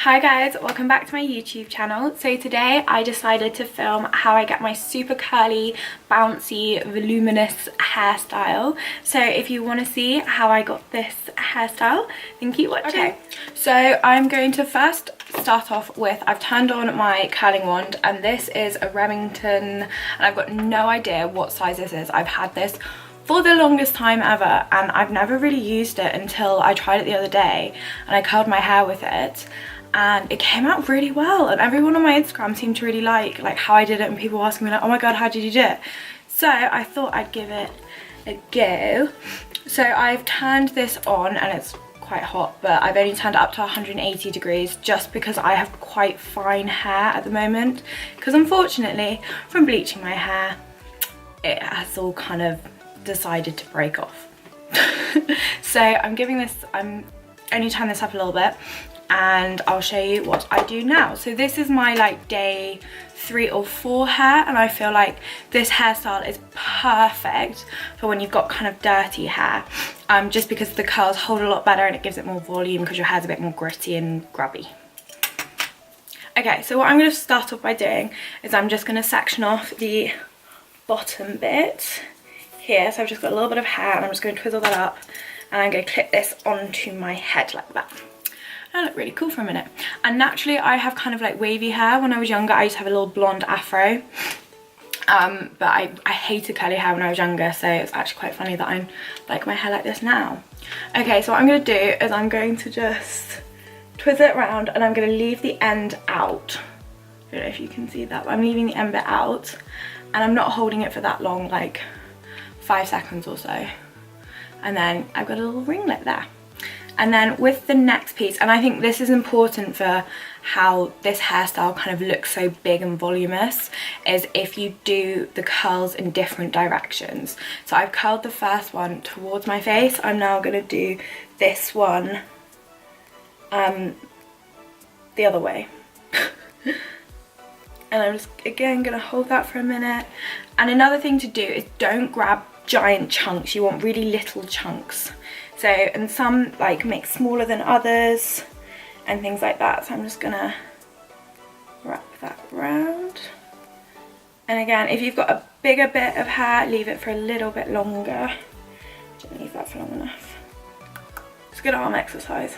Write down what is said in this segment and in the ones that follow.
Hi guys, welcome back to my YouTube channel. So today I decided to film how I get my super curly, bouncy, voluminous hairstyle. So if you want to see how I got this hairstyle, then keep watching. Okay, so I'm going to first start off with, I've turned on my curling wand and this is a Remington and I've got no idea what size this is. I've had this for the longest time ever and I've never really used it until I tried it the other day and I curled my hair with it. And it came out really well and everyone on my Instagram seemed to really like how I did it, and people were asking me like, oh my god, how did you do it? So I thought I'd give it a go. So I've turned this on and it's quite hot, but I've only turned it up to 180 degrees just because I have quite fine hair at the moment, because unfortunately from bleaching my hair it has all kind of decided to break off. So I'm only turn this up a little bit and I'll show you what I do now. So this is my like day 3 or 4 hair, and I feel like this hairstyle is perfect for when you've got kind of dirty hair, just because the curls hold a lot better and it gives it more volume because your hair's a bit more gritty and grubby. Okay, so what I'm going to start off by doing is I'm just going to section off the bottom bit here. So I've just got a little bit of hair and I'm just going to twizzle that up and I'm going to clip this onto my head like that. I look really cool for a minute. And naturally I have kind of like wavy hair. When I was younger I used to have a little blonde afro, but I hated curly hair when I was younger, so it's actually quite funny that I'm like my hair like this now. Okay, so what I'm going to do is I'm going to just twist it around and I'm going to leave the end out. I don't know if you can see that, but I'm leaving the end bit out and I'm not holding it for that long, like 5 seconds or so. And then I've got a little ringlet there. And then with the next piece, and I think this is important for how this hairstyle kind of looks so big and voluminous, is if you do the curls in different directions. So I've curled the first one towards my face. I'm now going to do this one the other way. And I'm just again going to hold that for a minute. And another thing to do is don't grab giant chunks. You want really little chunks. So, and some like make smaller than others and things like that. So I'm just gonna wrap that around. And again, if you've got a bigger bit of hair, leave it for a little bit longer. Didn't leave that for long enough. It's a good arm exercise.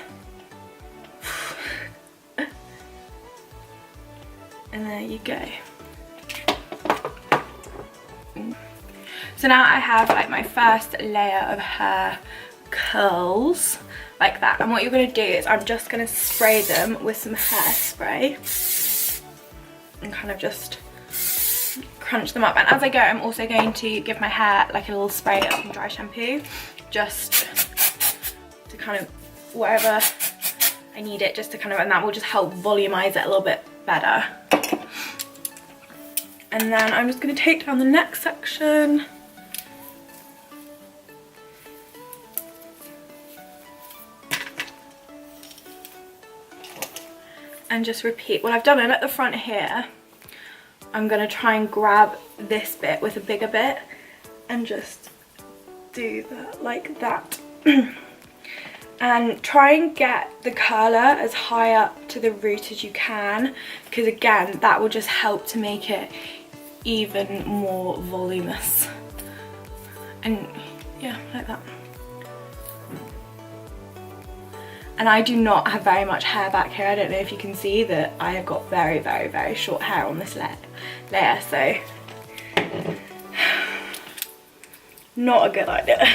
And there you go. So now I have like my first layer of hair curls like that, and what you're going to do is I'm just going to spray them with some hairspray and kind of just crunch them up. And as I go, I'm also going to give my hair like a little spray of some dry shampoo, just to kind of wherever I need it, just to kind of, and that will just help volumize it a little bit better. And then I'm just going to take down the next section. And just repeat what I've done. And at the front here, I'm going to try and grab this bit with a bigger bit and just do that like that. And try and get the curler as high up to the root as you can, because again, that will just help to make it even more voluminous. And yeah, like that. And I do not have very much hair back here. I don't know if you can see that I have got very, very, very short hair on this layer, so not a good idea.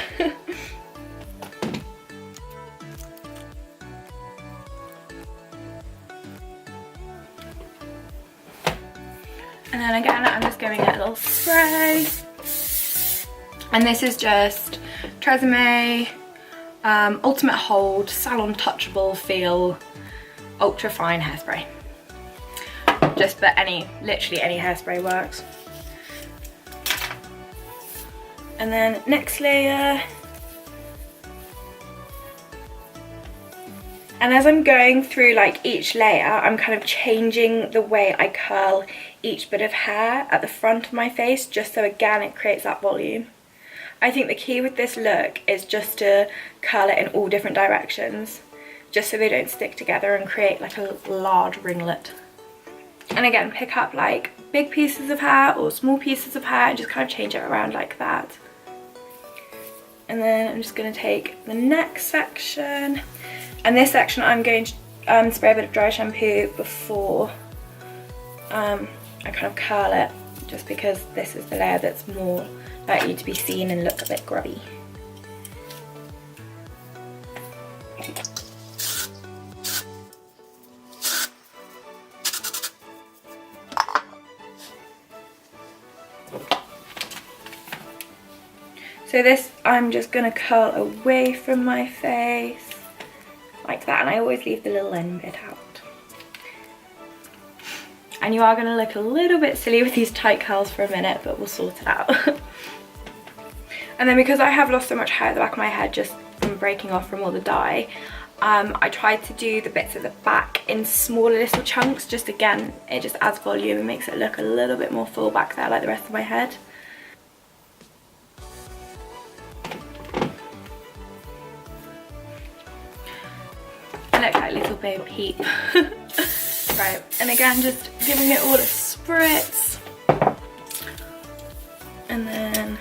And then again, I'm just giving it a little spray. And this is just Tresemme Ultimate Hold Salon Touchable Feel Ultra Fine Hairspray. Just, but literally any hairspray works. And then next layer. And as I'm going through like each layer, I'm kind of changing the way I curl each bit of hair at the front of my face, just so again it creates that volume. I think the key with this look is just to curl it in all different directions, just so they don't stick together and create like a large ringlet. And again, pick up like big pieces of hair or small pieces of hair and just kind of change it around like that. And then I'm just going to take the next section, and this section I'm going to spray a bit of dry shampoo before I kind of curl it, just because this is the layer that's more likely to be seen and look a bit grubby. So this I'm just going to curl away from my face like that, and I always leave the little end bit out. And you are going to look a little bit silly with these tight curls for a minute, but we'll sort it out. And then because I have lost so much hair at the back of my head just from breaking off from all the dye, I tried to do the bits at the back in smaller little chunks. Just again, it just adds volume and makes it look a little bit more full back there like the rest of my head. I look like little Bo Peep. Right, and again, just giving it all a spritz. And then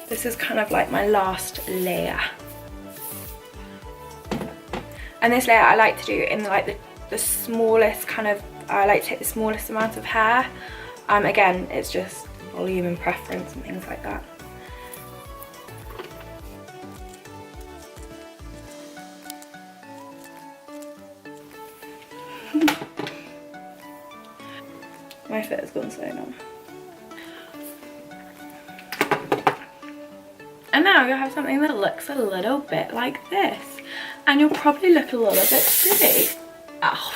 this is kind of like my last layer. And this layer I like to do in like the smallest kind of, I like to take the smallest amount of hair. Again, it's just volume and preference and things like that. My foot has gone so numb. And now I'm going to have something that looks a little bit like this. And you'll probably look a little bit silly. Ow.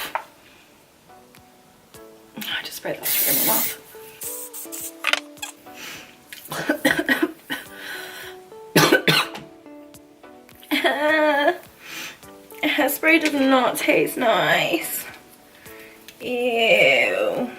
I just sprayed that straight in my mouth. Hairspray does not taste nice. Ew.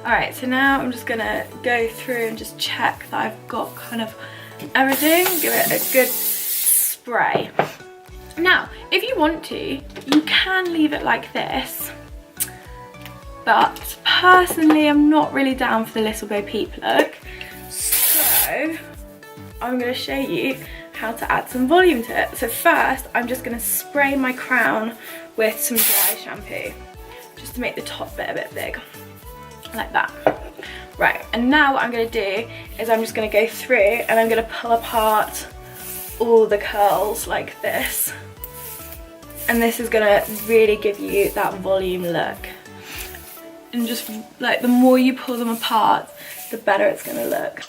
Alright, so now I'm just gonna go through and just check that I've got kind of everything, give it a good spray. Now, if you want to, you can leave it like this, but personally I'm not really down for the little Bo Peep look, so I'm going to show you how to add some volume to it. So first I'm just going to spray my crown with some dry shampoo just to make the top bit a bit big, like that. Right, and now what I'm going to do is I'm just going to go through and I'm going to pull apart all the curls like this, and this is going to really give you that volume look. And just like the more you pull them apart, the better it's going to look.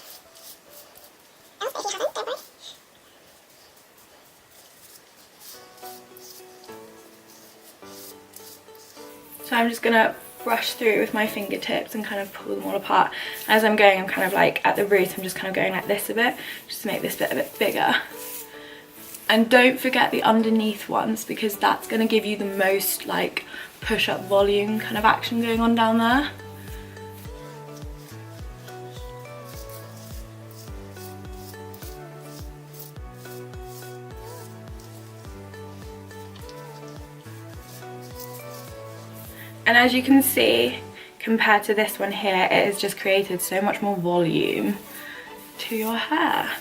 So I'm just going to brush through with my fingertips and kind of pull them all apart. As I'm going, I'm kind of like at the root, I'm just kind of going like this a bit, just to make this bit a bit bigger. And don't forget the underneath ones, because that's going to give you the most like push-up volume kind of action going on down there. And as you can see, compared to this one here, it has just created so much more volume to your hair.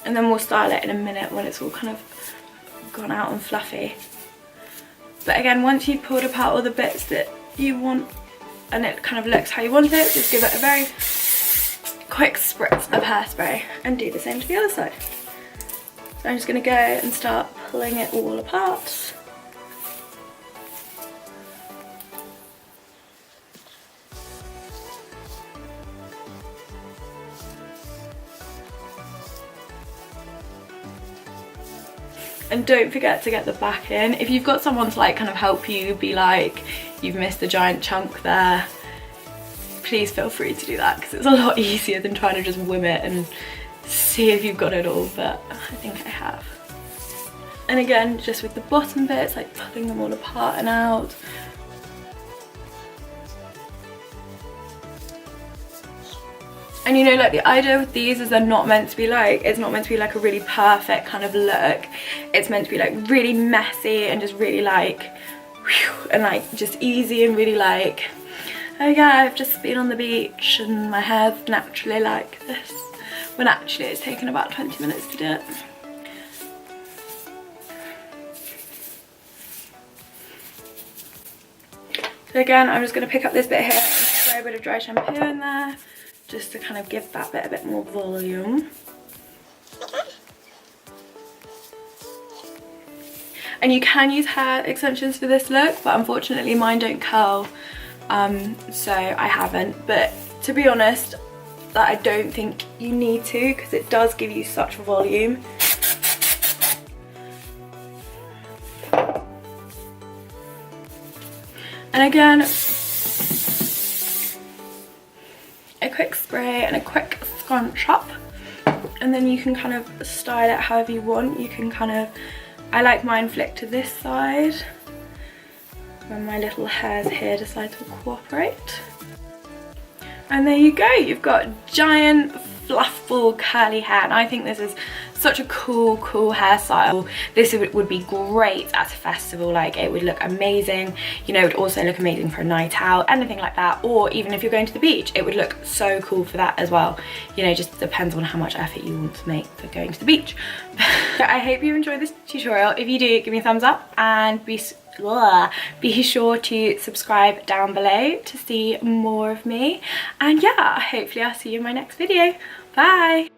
And then we'll style it in a minute when it's all kind of gone out and fluffy. But again, once you've pulled apart all the bits that you want and it kind of looks how you want it, just give it a very quick spritz of hairspray and do the same to the other side. So I'm just going to go and start pulling it all apart. And don't forget to get the back in. If you've got someone to like kind of help you, be like, you've missed a giant chunk there, please feel free to do that, because it's a lot easier than trying to just whim it and see if you've got it all, but I think I have. And again, just with the bottom bits, like pulling them all apart and out. And you know, like the idea with these is they're not meant to be like, it's not meant to be like a really perfect kind of look. It's meant to be like really messy and just really like, whew, and like just easy and really like, oh yeah, I've just been on the beach and my hair's naturally like this. When actually it's taken about 20 minutes to do it. So again, I'm just going to pick up this bit here and spray a bit of dry shampoo in there, just to kind of give that bit a bit more volume. And you can use hair extensions for this look, but unfortunately mine don't curl, so I haven't. But to be honest, that I don't think you need to, because it does give you such volume. And again, a quick spray and a quick scrunch up, and then you can kind of style it however you want. You can kind of, I like mine flicked to this side when my little hairs here decide to cooperate. And there you go, you've got giant fluffball curly hair, and I think this is such a cool hairstyle. This would be great at a festival, like it would look amazing. You know, it would also look amazing for a night out, anything like that, or even if you're going to the beach, it would look so cool for that as well. You know, just depends on how much effort you want to make for going to the beach. I hope you enjoyed this tutorial. If you do, give me a thumbs up, and be sure to subscribe down below to see more of me. And yeah, hopefully I'll see you in my next video. Bye!